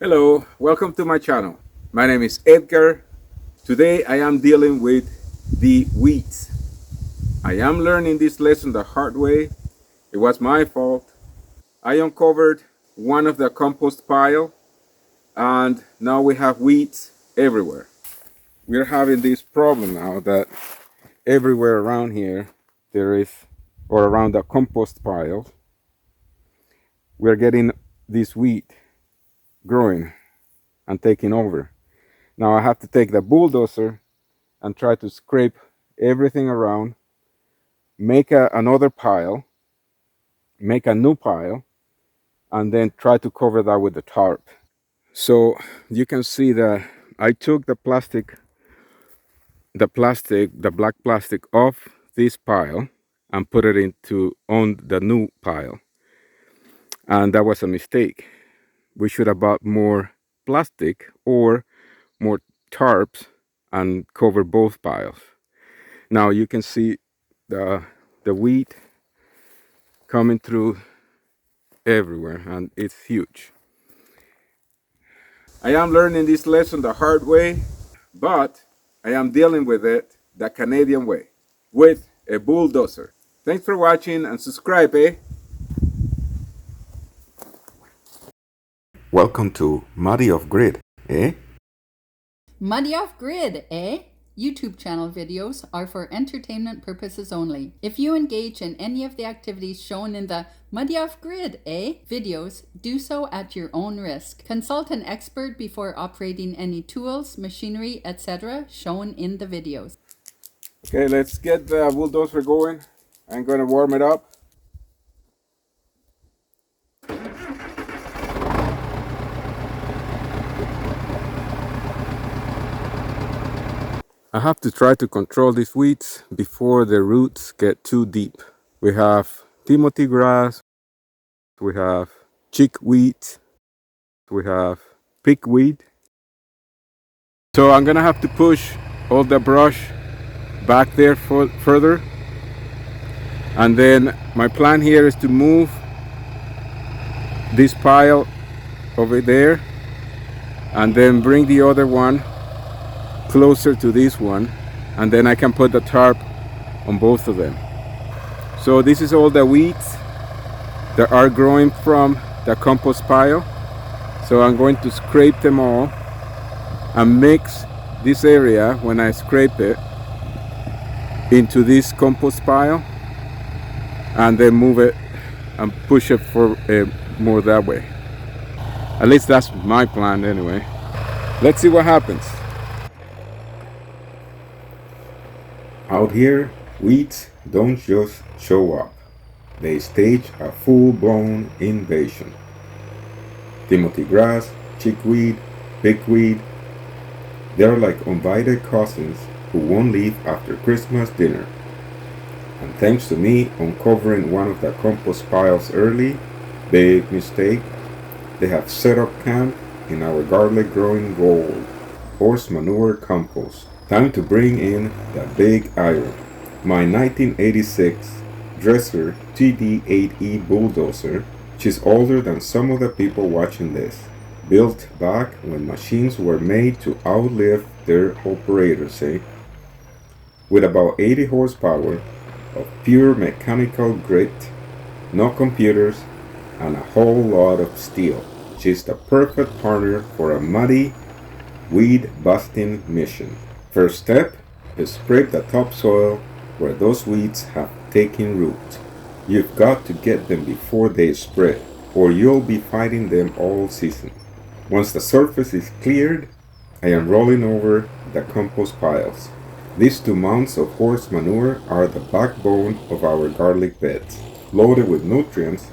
Hello, welcome to my channel. My name is Edgar. Today I am dealing with the weeds. I am learning this lesson the hard way. It was my fault. I uncovered one of the compost pile and now we have weeds everywhere. We're having this problem now that everywhere around here there is, or around the compost pile, we're getting this weed growing and taking over. Now I have to take the bulldozer and try to scrape everything around, make another pile, make a new pile, and then try to cover that with the tarp. So you can see that I took the black plastic off this pile and put it on the new pile. And that was a mistake. We should have bought more plastic or more tarps and cover both piles. Now you can see the wheat coming through everywhere and it's huge. I am learning this lesson the hard way, but I am dealing with it the Canadian way, with a bulldozer. Thanks for watching and subscribe, eh? Welcome to Muddy Off Grid, eh? Muddy Off Grid, eh? YouTube channel videos are for entertainment purposes only. If you engage in any of the activities shown in the Muddy Off Grid, eh? videos, do so at your own risk. Consult an expert before operating any tools, machinery, etc. shown in the videos. Okay, let's get the bulldozer going. I'm gonna warm it up. I have to try to control these weeds before the roots get too deep. We have Timothy grass, we have chickweed, we have pigweed. So I'm gonna have to push all the brush back there further. And then my plan here is to move this pile over there and then bring the other one closer to this one, and then I can put the tarp on both of them. So this is all the weeds that are growing from the compost pile. So I'm going to scrape them all and mix this area, when I scrape it, into this compost pile and then move it and push it for more that way. At least that's my plan anyway. Let's see what happens. Out here, weeds don't just show up. They stage a full-blown invasion. Timothy grass, chickweed, pigweed, they're like invited cousins who won't leave after Christmas dinner. And thanks to me uncovering one of the compost piles early, big mistake, they have set up camp in our garlic growing gold, horse manure compost. Time to bring in the big iron. My 1986 Dresser TD8E Bulldozer, which is older than some of the people watching this, built back when machines were made to outlive their operators, eh? With about 80 horsepower of pure mechanical grit, no computers, and a whole lot of steel. She's the perfect partner for a muddy, weed-busting mission. First step is scrape the topsoil where those weeds have taken root. You've got to get them before they spread, or you'll be fighting them all season. Once the surface is cleared, I am rolling over the compost piles. These 2 mounds of horse manure are the backbone of our garlic beds, loaded with nutrients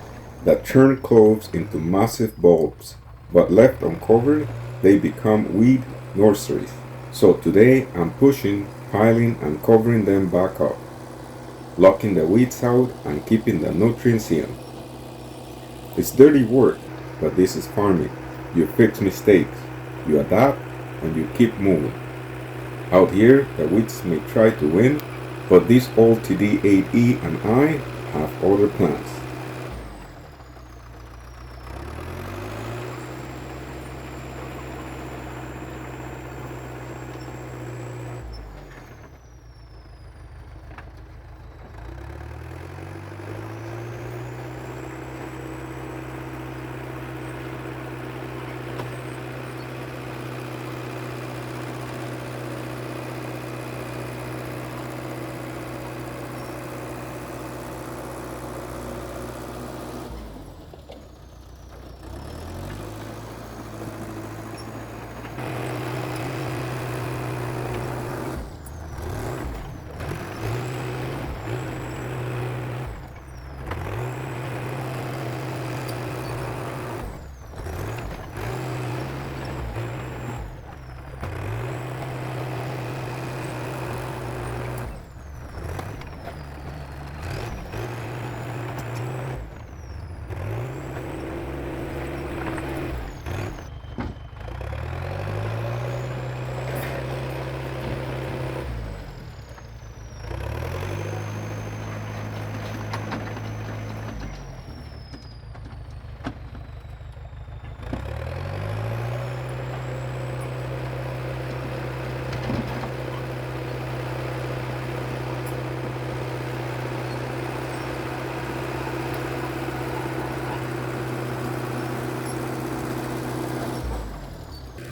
that turn cloves into massive bulbs, but left uncovered, they become weed nurseries. So today I'm pushing, piling, and covering them back up, locking the weeds out and keeping the nutrients in. It's dirty work, but this is farming. You fix mistakes, you adapt, and you keep moving. Out here, the weeds may try to win, but this old TD8E and I have other plans.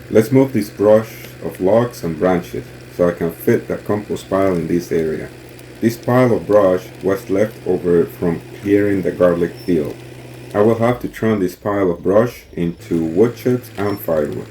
Let's move this brush of logs and branches so I can fit the compost pile in this area. This pile of brush was left over from clearing the garlic field. I will have to turn this pile of brush into wood chips and firewood.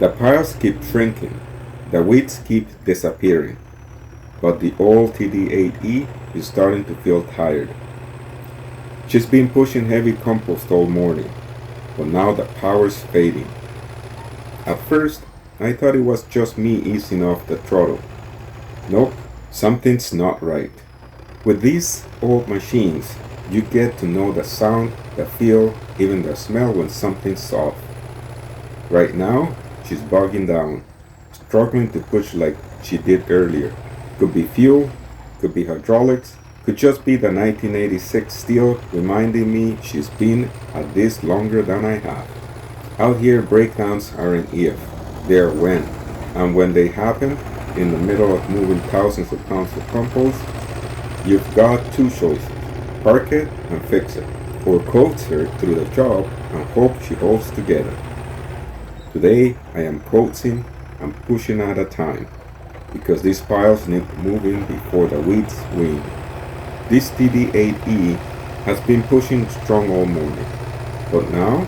The piles keep shrinking, the weeds keep disappearing, but the old TD8E is starting to feel tired. She's been pushing heavy compost all morning, but now the power's fading. At first, I thought it was just me easing off the throttle. Nope, something's not right. With these old machines, you get to know the sound, the feel, even the smell when something's off. Right now, she's bogging down, struggling to push like she did earlier. Could be fuel, could be hydraulics, could just be the 1986 steel reminding me she's been at this longer than I have. Out here, breakdowns aren't if, they're when. And when they happen, in the middle of moving thousands of pounds of compost, you've got two choices: park it and fix it, or coax her through the job and hope she holds together. Today, I am coaxing and pushing at a time, because these piles need moving before the weeds win. This TD8E has been pushing strong all morning, but now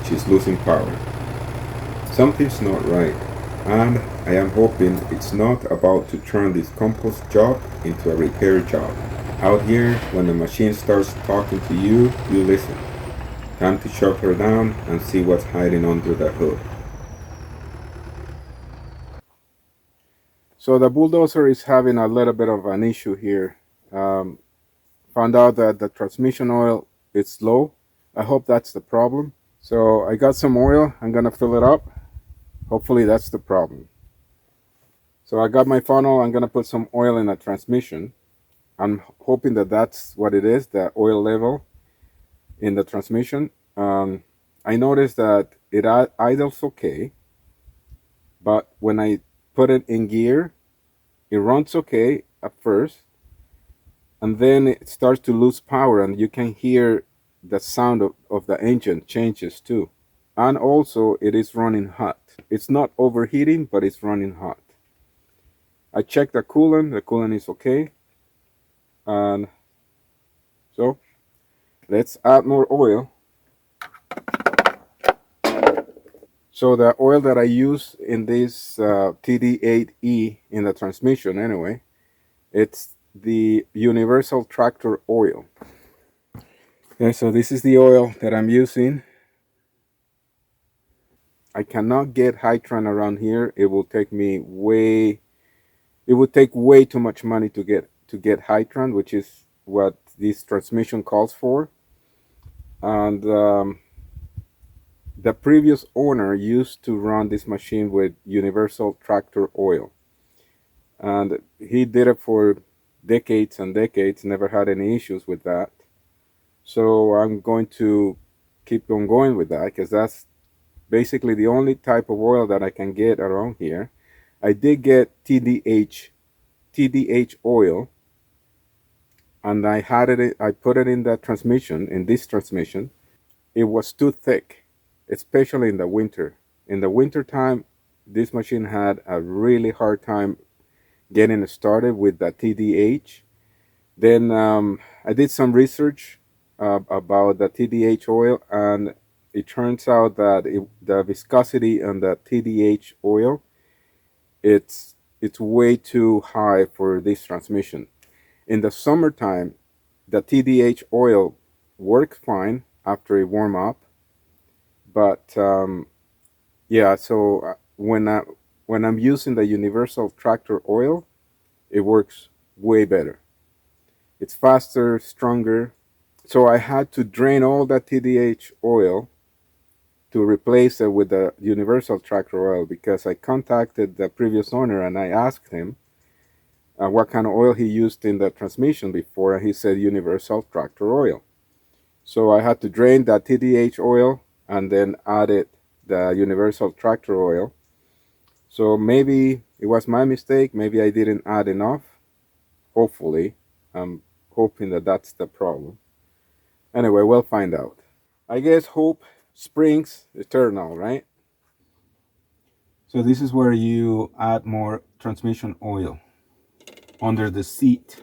she's losing power. Something's not right, and I am hoping it's not about to turn this compost job into a repair job. Out here, when the machine starts talking to you, you listen. Time to shut her down and see what's hiding under the hood. So the bulldozer is having a little bit of an issue here. Found out that the transmission oil is low. I hope that's the problem. So I got some oil. I'm gonna fill it up. Hopefully that's the problem. So I got my funnel. I'm gonna put some oil in the transmission. I'm hoping that that's what it is, the oil level in the transmission. I noticed that it idles okay, but when I put it in gear, it runs okay at first, and then it starts to lose power, and you can hear the sound of the engine changes too. And also it is running hot. It's not overheating, but it's running hot. I checked the coolant is okay. And so let's add more oil. So the oil that I use in this TD8E in the transmission anyway, it's the universal tractor oil. Okay, so this is the oil that I'm using. I cannot get Hytran around here. It will take me it would take way too much money to get Hytran, which is what this transmission calls for. And the previous owner used to run this machine with universal tractor oil, and he did it for decades and decades, never had any issues with that. So I'm going to keep on going with that, because that's basically the only type of oil that I can get around here. I did get TDH oil, and I put it in the transmission, in this transmission. It was too thick, especially in the winter. In the winter time, this machine had a really hard time getting started with the TDH. Then I did some research about the TDH oil, and it turns out that the viscosity on the TDH oil, it's way too high for this transmission. In the summertime, the TDH oil works fine after it warm up, but yeah. So when I'm using the universal tractor oil, it works way better. It's faster, stronger. So I had to drain all that TDH oil to replace it with the universal tractor oil, because I contacted the previous owner and I asked him what kind of oil he used in the transmission before, and he said universal tractor oil. So I had to drain that TDH oil and then added the universal tractor oil. So maybe it was my mistake, maybe I didn't add enough. Hopefully, I'm hoping that that's the problem. Anyway, we'll find out. I guess hope springs eternal, right? So this is where you add more transmission oil under the seat.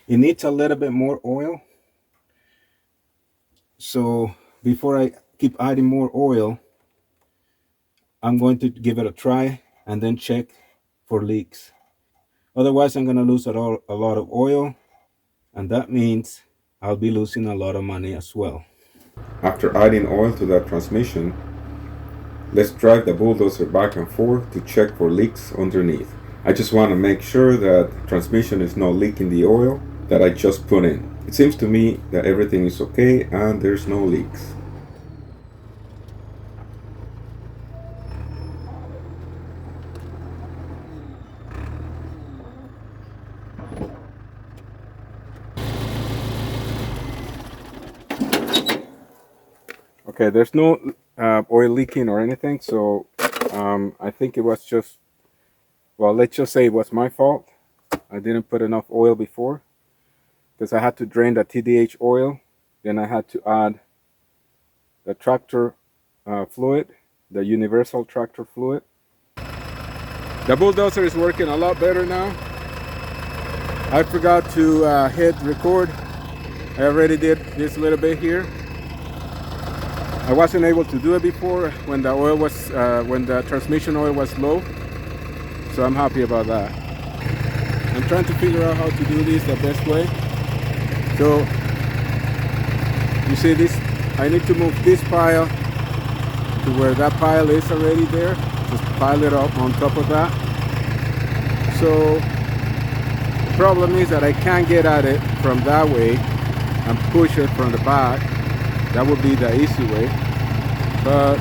It needs a little bit more oil. So before I keep adding more oil, I'm going to give it a try and then check for leaks. Otherwise, I'm going to lose a lot of oil, and that means I'll be losing a lot of money as well. After adding oil to that transmission, let's drive the bulldozer back and forth to check for leaks underneath. I just want to make sure that the transmission is not leaking the oil that I just put in. It seems to me that everything is okay and there's no leaks. Okay, there's no oil leaking or anything, so I think it was just, well, let's just say it was my fault. I didn't put enough oil before because I had to drain the TDH oil. Then I had to add the tractor fluid, the universal tractor fluid. The bulldozer is working a lot better now. I forgot to hit record. I already did this little bit here. I wasn't able to do it before when the oil was when the transmission oil was low, so I'm happy about that. I'm trying to figure out how to do this the best way. So you see this, I need to move this pile to where that pile is already there. Just pile it up on top of that. So the problem is that I can't get at it from that way and push it from the back. That would be the easy way, but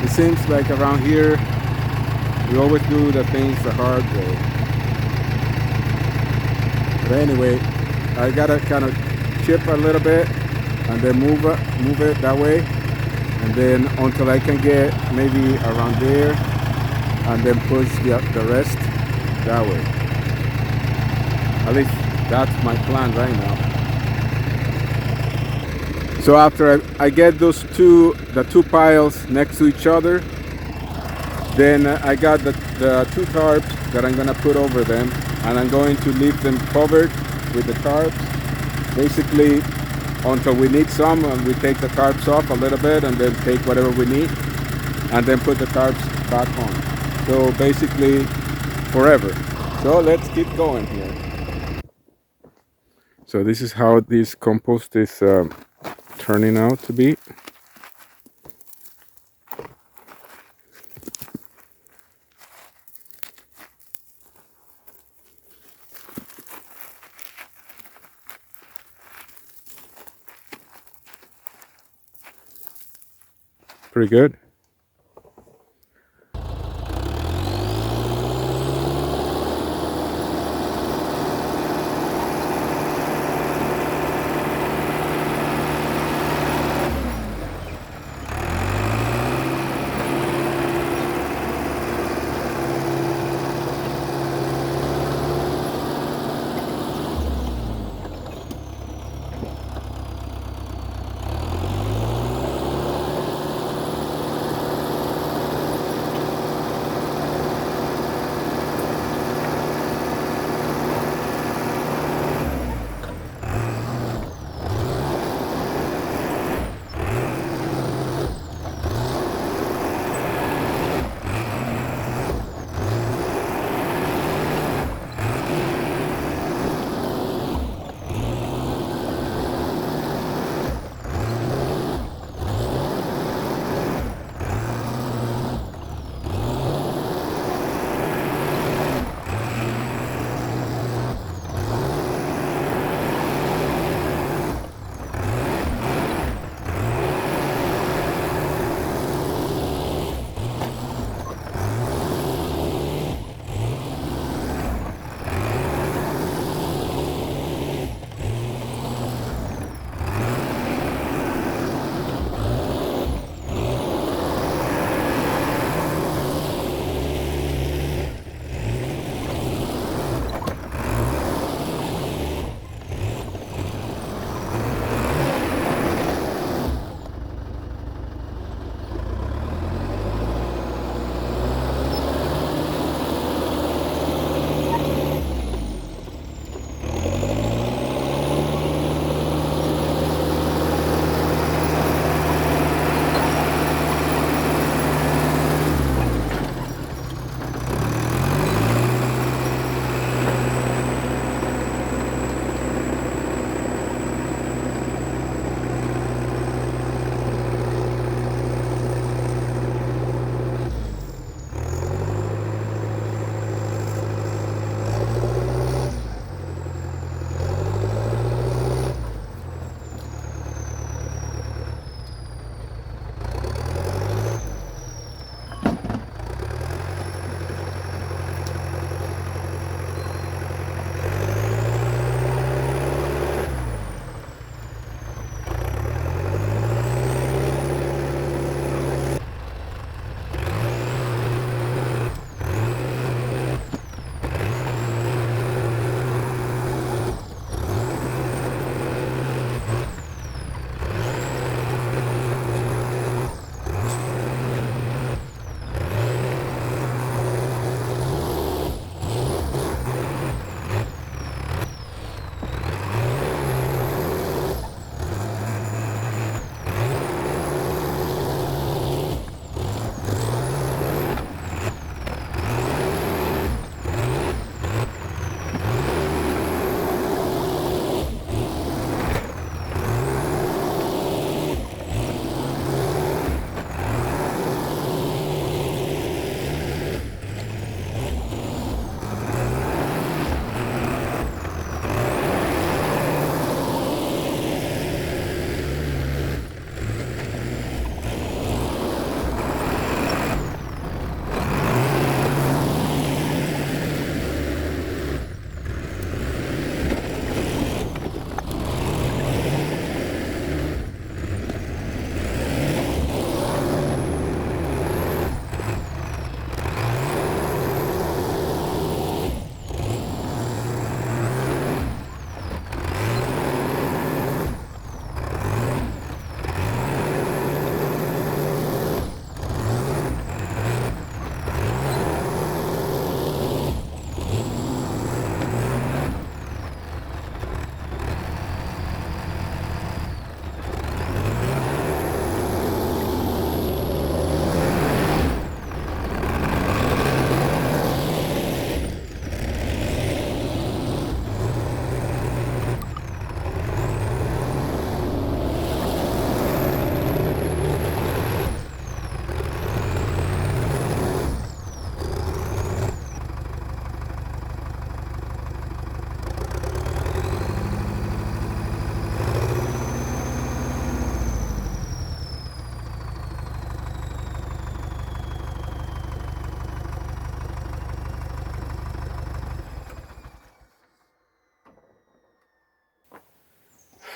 it seems like around here we always do the things the hard way. But anyway, I gotta kind of chip a little bit and then move it that way, and then until I can get maybe around there, and then push the rest that way. At least that's my plan right now. So after I get the two piles next to each other, then I got the two tarps that I'm gonna put over them, and I'm going to leave them covered with the tarps, basically until we need some, and we take the tarps off a little bit and then take whatever we need and then put the tarps back on. So basically forever. So let's keep going here. So this is how this compost is turning out to be. Pretty good.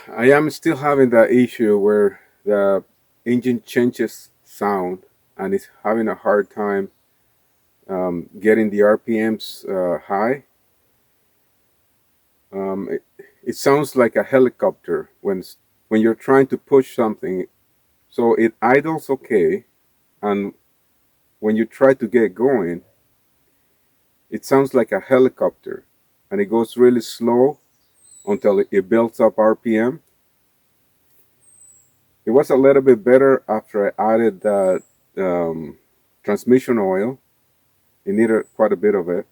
I am still having that issue where the engine changes sound and it's having a hard time getting the RPMs high. It sounds like a helicopter when you're trying to push something. So it idles okay, and when you try to get going, it sounds like a helicopter, and it goes really slow until it builds up RPM. It was a little bit better after I added that transmission oil. It needed quite a bit of it.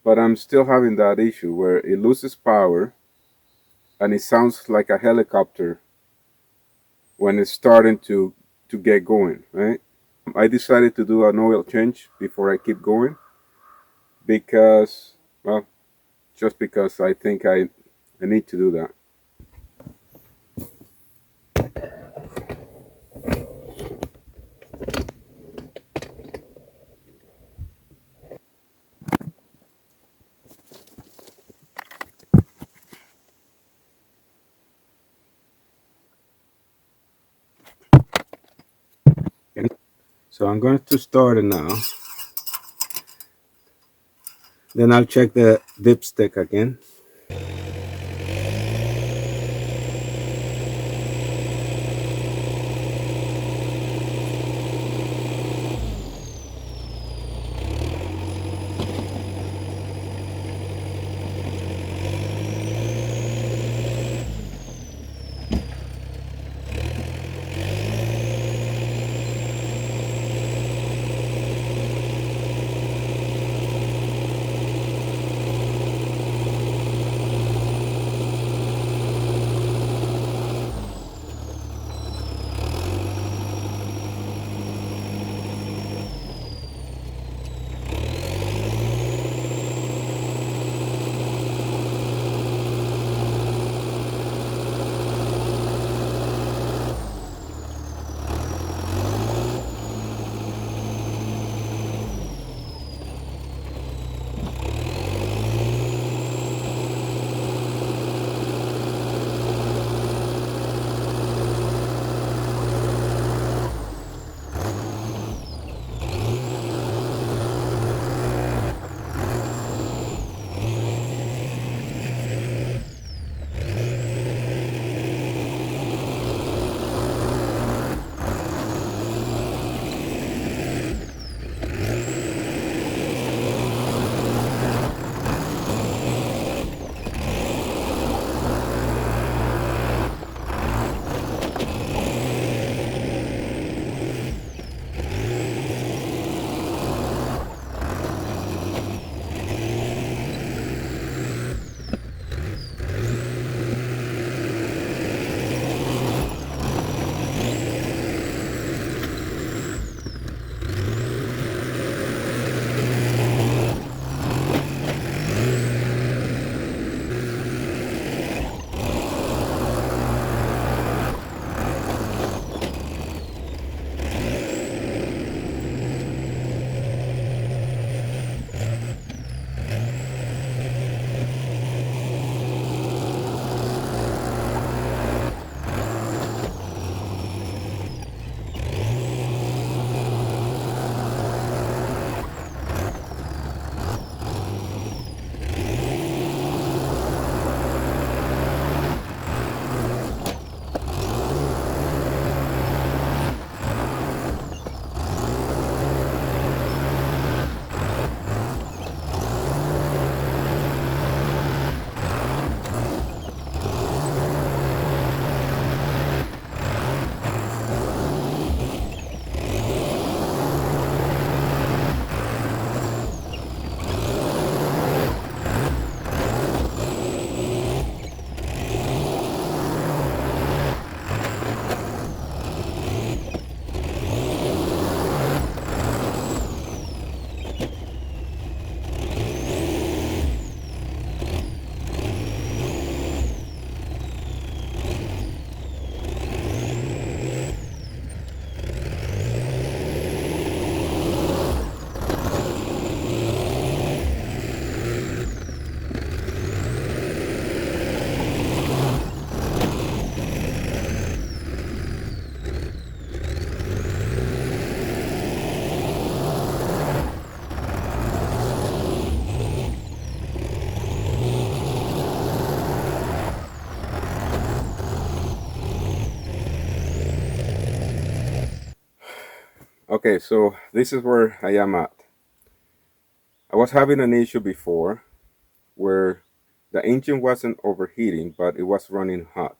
But I'm still having that issue where it loses power and it sounds like a helicopter when it's starting to get going, right? I decided to do an oil change before I keep going because, well, just because I think I need to do that. So I'm going to start it now. Then I'll check the dipstick again. Okay, so this is where I am at. I was having an issue before where the engine wasn't overheating, but it was running hot.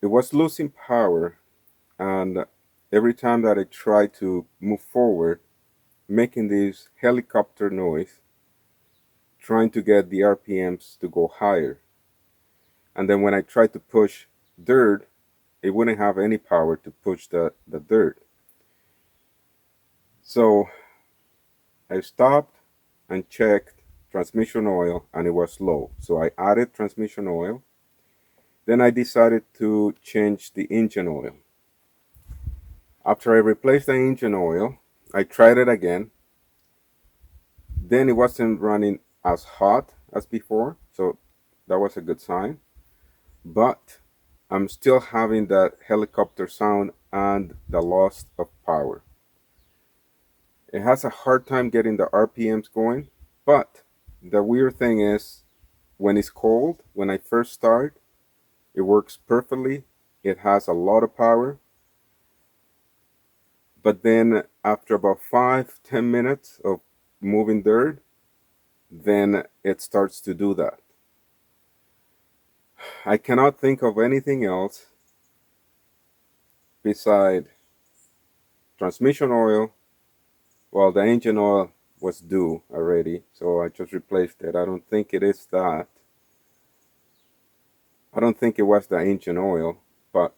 It was losing power, and every time that I tried to move forward, making this helicopter noise, trying to get the RPMs to go higher. And then when I tried to push dirt, it wouldn't have any power to push the dirt. So I stopped and checked transmission oil, and it was low. So I added transmission oil. Then I decided to change the engine oil. After I replaced the engine oil, I tried it again. Then it wasn't running as hot as before, so that was a good sign. But I'm still having that helicopter sound and the loss of power. It has a hard time getting the RPMs going, but the weird thing is when it's cold, when I first start, it works perfectly. It has a lot of power. But then after about 5-10 minutes of moving dirt, then it starts to do that. I cannot think of anything else beside transmission oil. Well, the engine oil was due already, so I just replaced it. I don't think it is that. I don't think it was the engine oil, but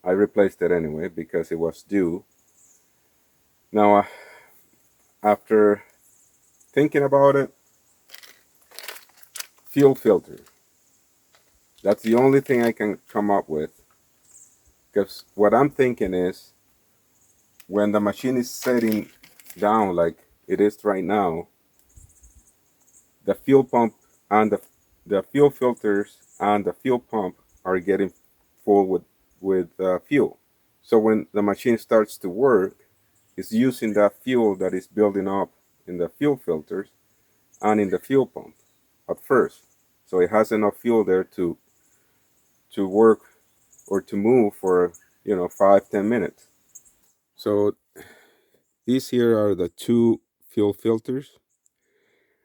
I replaced it anyway because it was due. Now, after thinking about it, fuel filter. That's the only thing I can come up with. Because what I'm thinking is when the machine is setting down like it is right now, the fuel pump and the fuel filters and the fuel pump are getting full with fuel. So when the machine starts to work, it's using that fuel that is building up in the fuel filters and in the fuel pump at first. So it has enough fuel there to work or to move for 5-10 minutes. So these here are the two fuel filters.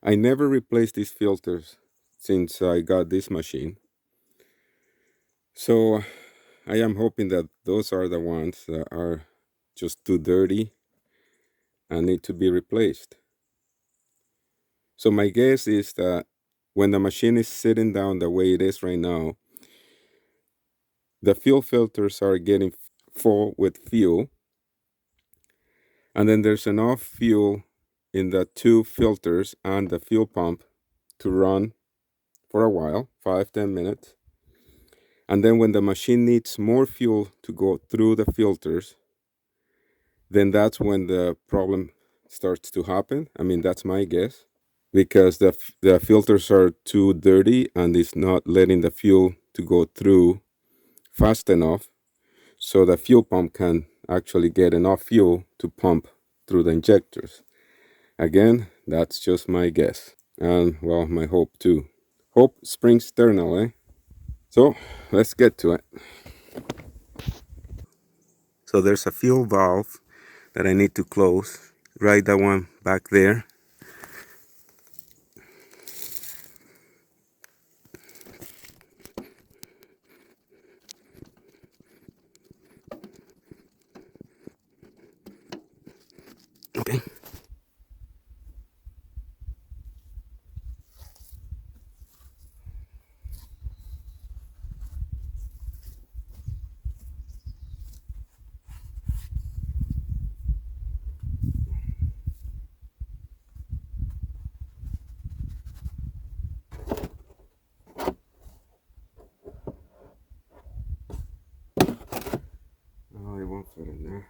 I never replaced these filters since I got this machine. So I am hoping that those are the ones that are just too dirty and need to be replaced. So my guess is that when the machine is sitting down the way it is right now, the fuel filters are getting full with fuel, and then there's enough fuel in the two filters and the fuel pump to run for a while, 5-10 minutes. And then when the machine needs more fuel to go through the filters, then that's when the problem starts to happen. I mean, that's my guess, because the filters are too dirty and it's not letting the fuel to go through fast enough so the fuel pump can actually get enough fuel to pump through the injectors. Again, that's just my guess, and well, my hope too. Hope springs eternal, eh? So let's get to it. So there's a fuel valve that I need to close, right, that one back there. Okay. Oh, it won't fit in there.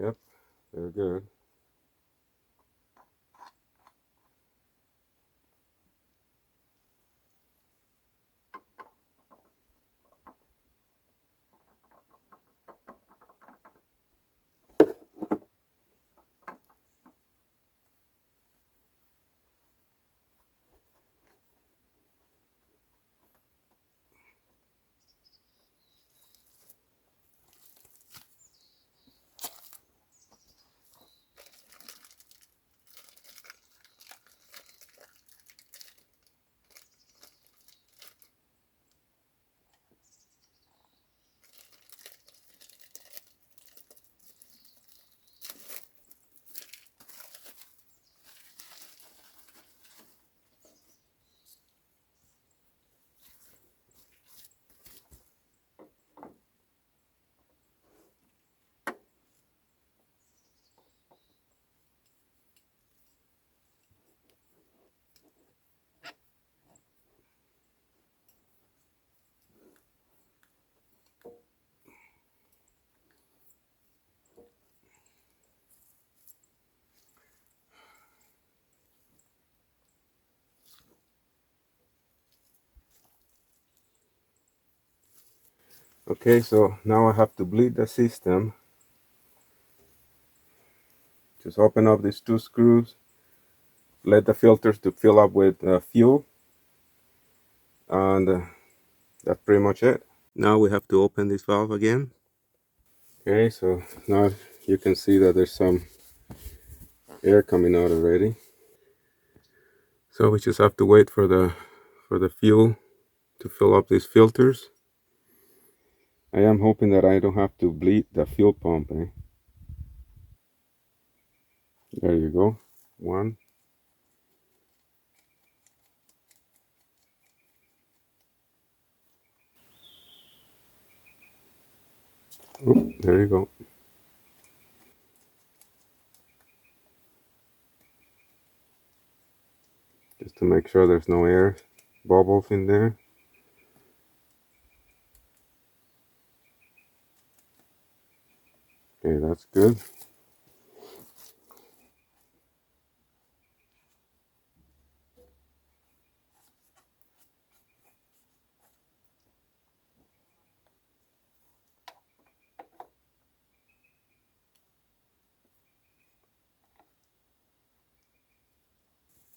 Yep, very good. Okay, so now I have to bleed the system. Just open up these two screws, let the filters to fill up with fuel, and that's pretty much it. Now we have to open this valve again. Okay, so now you can see that there's some air coming out already. So we just have to wait for the fuel to fill up these filters. I am hoping that I don't have to bleed the fuel pump. There you go. One. Oh, there you go. Just to make sure there's no air bubbles in there. Okay, that's good.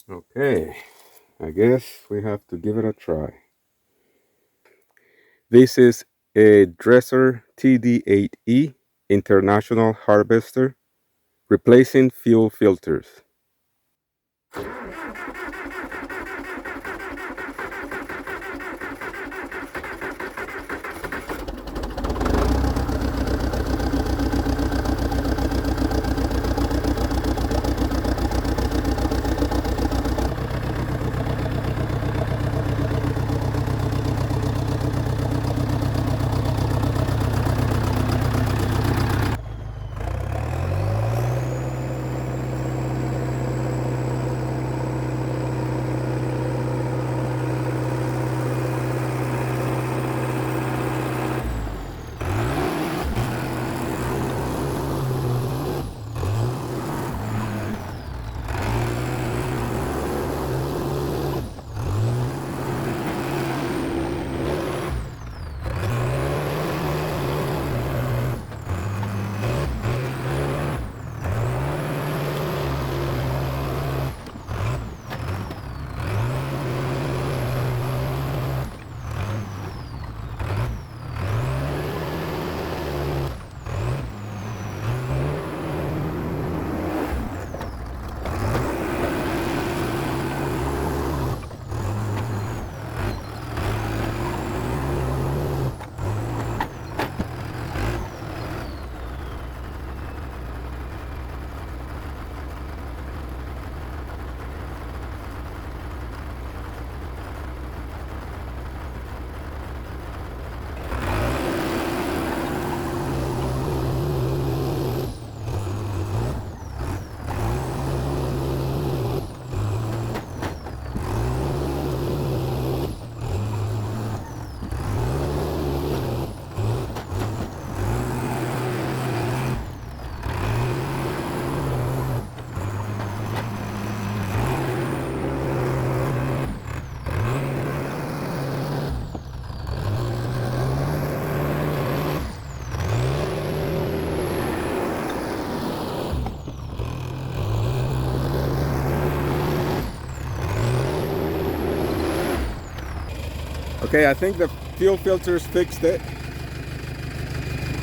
Okay, I guess we have to give it a try. This is a Dresser TD8E International Harvester replacing fuel filters. Okay, I think the fuel filters fixed it.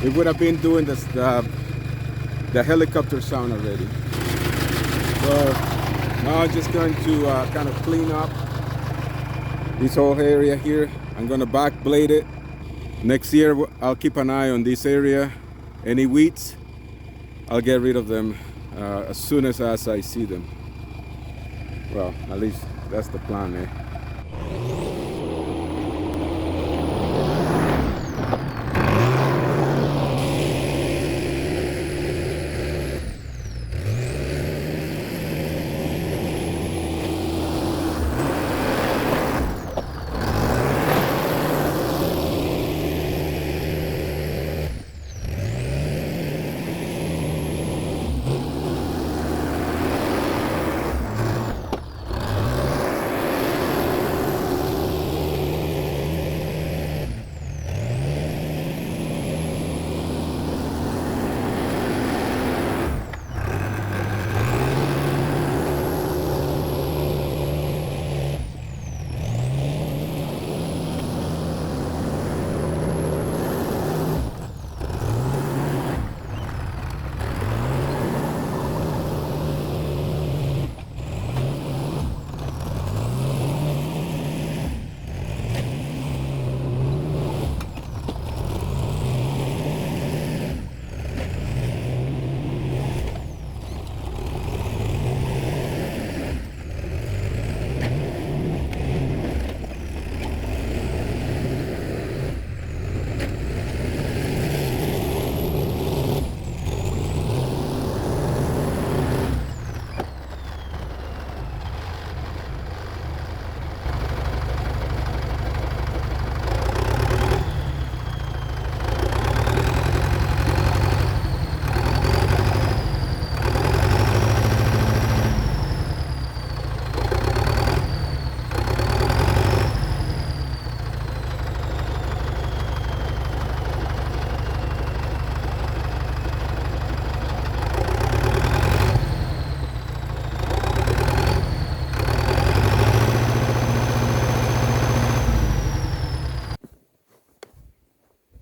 It would have been doing this, the helicopter sound already. So now I'm just going to kind of clean up this whole area here. I'm going to back blade it. Next year I'll keep an eye on this area. Any weeds, I'll get rid of them as soon as I see them. Well, at least that's the plan, eh?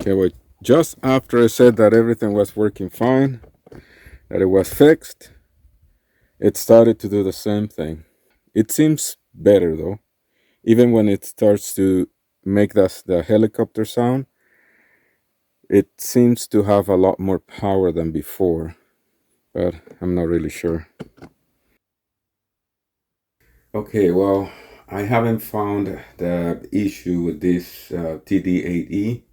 Okay, well, just after I said that everything was working fine, that it was fixed, it started to do the same thing. It seems better though. Even when it starts to make the helicopter sound, it seems to have a lot more power than before, but I'm not really sure. Okay, well, I haven't found the issue with this TD8E.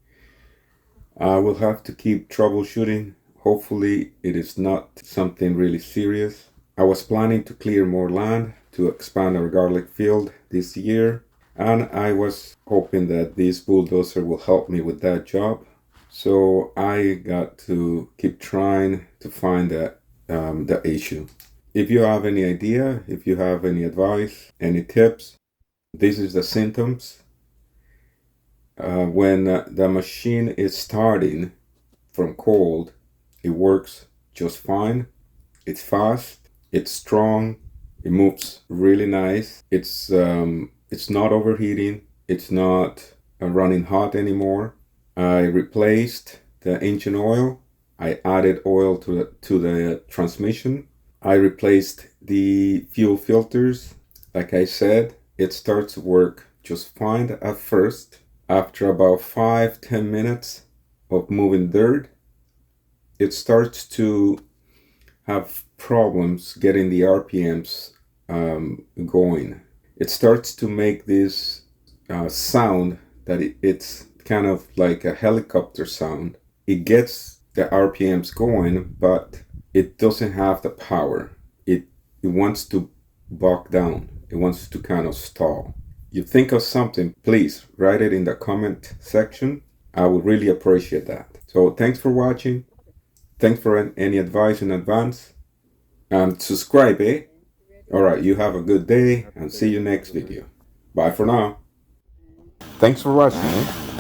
I will have to keep troubleshooting. Hopefully it is not something really serious. I was planning to clear more land to expand our garlic field this year, and I was hoping that this bulldozer will help me with that job. So I got to keep trying to find the issue. If you have any idea, if you have any advice, any tips, this is the symptoms. When the machine is starting from cold, it works just fine. It's fast, it's strong, it moves really nice. It's not overheating, it's not running hot anymore. I replaced the engine oil. I added oil to the transmission. I replaced the fuel filters. Like I said, it starts to work just fine at first. After about 5-10 minutes of moving dirt, it starts to have problems getting the RPMs going. It starts to make this sound that it's kind of like a helicopter sound. It gets the RPMs going, but it doesn't have the power. It wants to bog down. It wants to kind of stall. You think of something, please write it in the comment section. I would really appreciate that. So thanks for watching. Thanks for any advice in advance. And subscribe, eh? Alright, you have a good day and see you next video. Bye for now. Thanks for watching, eh?